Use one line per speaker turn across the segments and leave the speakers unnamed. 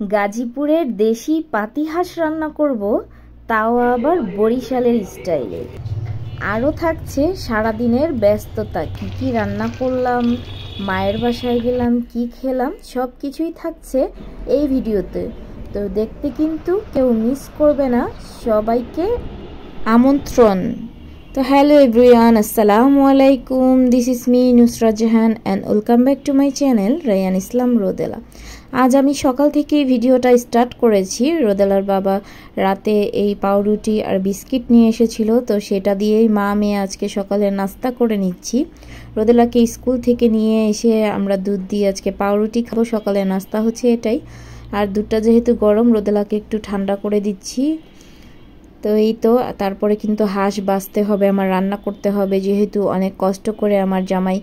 গাজীপুরের দেশি পাতিহাঁস রান্না করব, তাও আবার বরিশালের স্টাইলে। আরও থাকছে সারাদিনের ব্যস্ততা, কি কি রান্না করলাম, মায়ের বাসায় গেলাম, কি খেলাম, সব কিছুই থাকছে এই ভিডিওতে। তো দেখতে কিন্তু কেউ মিস করবে না, সবাইকে আমন্ত্রণ। তো হ্যালো এভরিওয়ান, আসসালামু আলাইকুম, this is me Nusrat Jahan and welcome back to my channel Rayan Islam Rodela. আজ আমি সকাল থেকে ভিডিওটা স্টার্ট করেছি। রোদেলার বাবা রাতে এই পাউরুটি আর বিস্কিট নিয়ে এসেছিল, তো সেটা দিয়েই মা মেয়ে আজকে সকালে নাস্তা করে নিচ্ছি। রোদেলাকে স্কুল থেকে নিয়ে এসে আমরা দুধ দিয়ে আজকে পাউরুটি খাবো, সকালে নাস্তা হচ্ছে এটাই। আর দুধটা যেহেতু গরম, রোদেলাকে একটু ঠান্ডা করে দিচ্ছি। তো এই তো, তারপরে কিন্তু হাঁস বাছতে হবে, আমার রান্না করতে হবে, যেহেতু অনেক কষ্ট করে আমার জামাই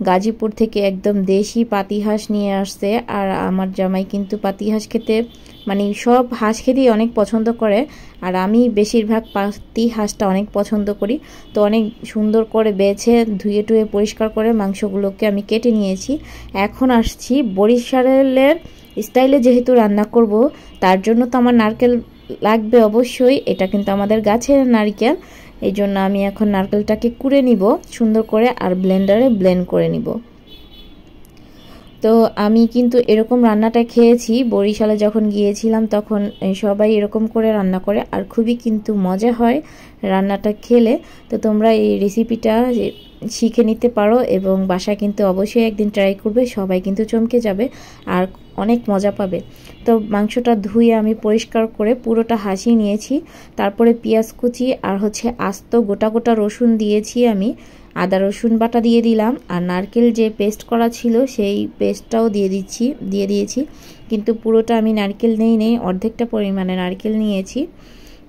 গাজীপুর থেকে একদম দেশি পাতিহাঁস নিয়ে আসছে। আর আমার জামাই কিন্তু পাতিহাঁস খেতে, মানে সব হাঁস খেতেই অনেক পছন্দ করে, আর আমি বেশিরভাগ পাতিহাঁসটা অনেক পছন্দ করি। তো অনেক সুন্দর করে বেছে ধুয়ে টুয়ে পরিষ্কার করে মাংসগুলোকে আমি কেটে নিয়েছি। এখন আসছি বরিশালের স্টাইলে, যেহেতু রান্না করব তার জন্য তো আমার নারকেল লাগবে অবশ্যই। এটা কিন্তু আমাদের গাছের নারকেল, এই জন্য আমি এখন নারকেলটাকে কুড়ে নিব সুন্দর করে, আর ব্লেন্ডারে ব্লেন্ড করে নিব। তো আমি কিন্তু এরকম রান্নাটা খেয়েছি বরিশালে যখন গিয়েছিলাম, তখন সবাই এরকম করে রান্না করে, আর খুবই কিন্তু মজা হয় রান্নাটা খেলে। তো তোমরা এই রেসিপিটা শিখে নিতে পারো এবং বাসায় কিন্তু অবশ্যই একদিন ট্রাই করবে, সবাই কিন্তু চমকে যাবে আর অনেক মজা পাবে। তো মাংসটা ধুয়ে আমি পরিষ্কার করে পুরোটা হাঁসিয়ে নিয়েছি। তারপরে পেঁয়াজ কুচি আর হচ্ছে আস্ত গোটা গোটা রসুন দিয়েছি, আমি আদা রসুন বাটা দিয়ে দিলাম, আর নারকেল যে পেস্ট করা ছিল সেই পেস্টটাও দিয়ে দিয়েছি। কিন্তু পুরোটা আমি নারকেল নেই, অর্ধেকটা পরিমাণে নারকেল নিয়েছি।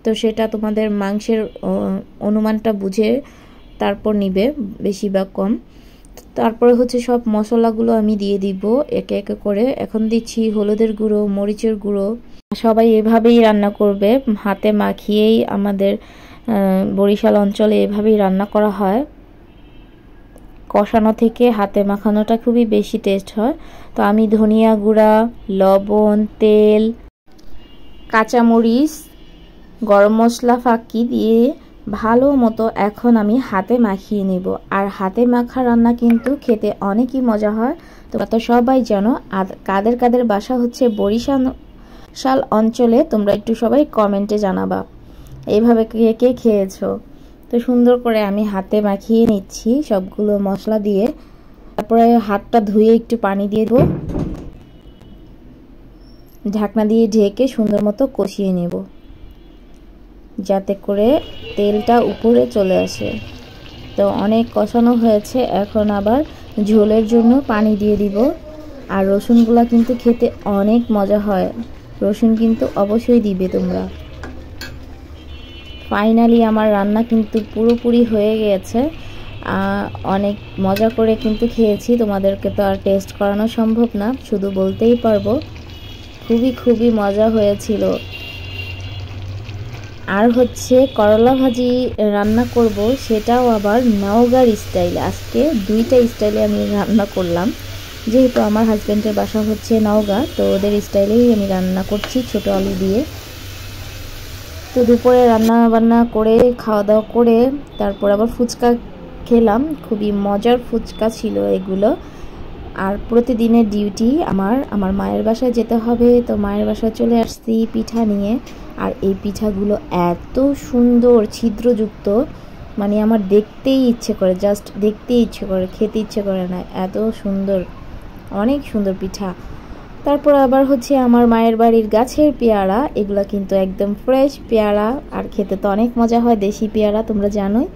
তো সেটা তোমাদের মাংসের অনুমানটা বুঝে তারপর নিবে, বেশি বা কম। তারপরে হচ্ছে সব মশলাগুলো আমি দিয়ে দিব একে একে করে। এখন দিচ্ছি হলুদের গুঁড়ো, মরিচের গুঁড়ো। সবাই এভাবেই রান্না করবে, হাতে মাখিয়েই। আমাদের বরিশাল অঞ্চলে এভাবেই রান্না করা হয়, কষানো থেকে হাতে মাখানোটা খুবই বেশি টেস্ট হয়। তো আমি ধনিয়া গুঁড়া, লবণ, তেল, কাঁচামরিচ, গরম মশলা ফাঁকি দিয়ে ভালো মতো এখন আমি হাতে মাখিয়ে নিব। আর হাতে মাখা রান্না কিন্তু খেতে অনেকই মজা হয়। তোমরা তো সবাই জানো। আর কাদের কাদের বাসা হচ্ছে বরিশাল অঞ্চলে, তোমরা একটু সবাই কমেন্টে জানাবা এইভাবে কে কে খেয়েছো। তো সুন্দর করে আমি হাতে মাখিয়ে নিচ্ছি সবগুলো মশলা দিয়ে। তারপরে হাতটা ধুয়ে একটু পানি দিয়ে দেবো, ঢাকনা দিয়ে ঢেকে সুন্দর মতো কষিয়ে নেব, যাতে করে তেলটা উপরে চলে আসে। তো অনেক কষানো হয়েছে, এখন আবার ঝোলের জন্য পানি দিয়ে দিব। আর রসুনগুলা কিন্তু খেতে অনেক মজা হয়, রসুন কিন্তু অবশ্যই দিবে তোমরা। ফাইনালি আমার রান্না কিন্তু পুরোপুরি হয়ে গেছে। অনেক মজা করে কিন্তু খেয়েছি, তোমাদেরকে তো আর টেস্ট করানো সম্ভব না, শুধু বলতেই পারবো খুবই মজা হয়েছিল। আর হচ্ছে করলা ভাজি রান্না করব, সেটাও আবার নওগাঁর স্টাইলে। আজকে দুইটা স্টাইলে আমি রান্না করলাম, যেহেতু আমার হাজব্যান্ডের বাসা হচ্ছে নওগাঁ, তো ওদের স্টাইলেই আমি রান্না করছি ছোটো আলু দিয়ে। তো দুপুরে রান্না বান্না করে খাওয়া দাওয়া করে তারপর আবার ফুচকা খেলাম, খুবই মজার ফুচকা ছিল এগুলো। আর প্রতিদিনের ডিউটি আমার মায়ের বাসায় যেতে হবে, তো মায়ের বাসায় চলে আসছি পিঠা নিয়ে। আর এই পিঠাগুলো এত সুন্দর ছিদ্রযুক্ত, মানে আমার দেখতেই ইচ্ছে করে, জাস্ট দেখতেই ইচ্ছে করে, খেতে ইচ্ছে করে না, এত সুন্দর, অনেক সুন্দর পিঠা। তারপর আবার হচ্ছে আমার মায়ের বাড়ির গাছের পেয়ারা, এগুলো কিন্তু একদম ফ্রেশ পেয়ারা, আর খেতে তো অনেক মজা হয় দেশি পেয়ারা, তোমরা জানোই।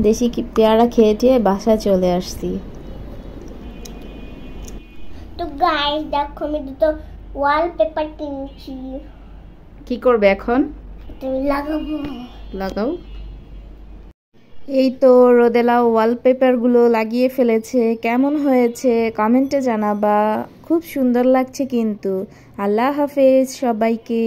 দেশি পেয়ারা খেয়ে বাসায় চলে আসছি।
তো গাইস দেখো, আমি দুটো ওয়ালপেপার কিনেছি।
কি করবে এখন?
তুমি
লাগাও। এই তো রোদেলা ওয়ালপেপারগুলো লাগিয়ে ফেলেছে, কেমন হয়েছে কমেন্টে জানাবা, খুব সুন্দর লাগছে কিন্তু। আল্লাহ হাফেজ সবাইকে।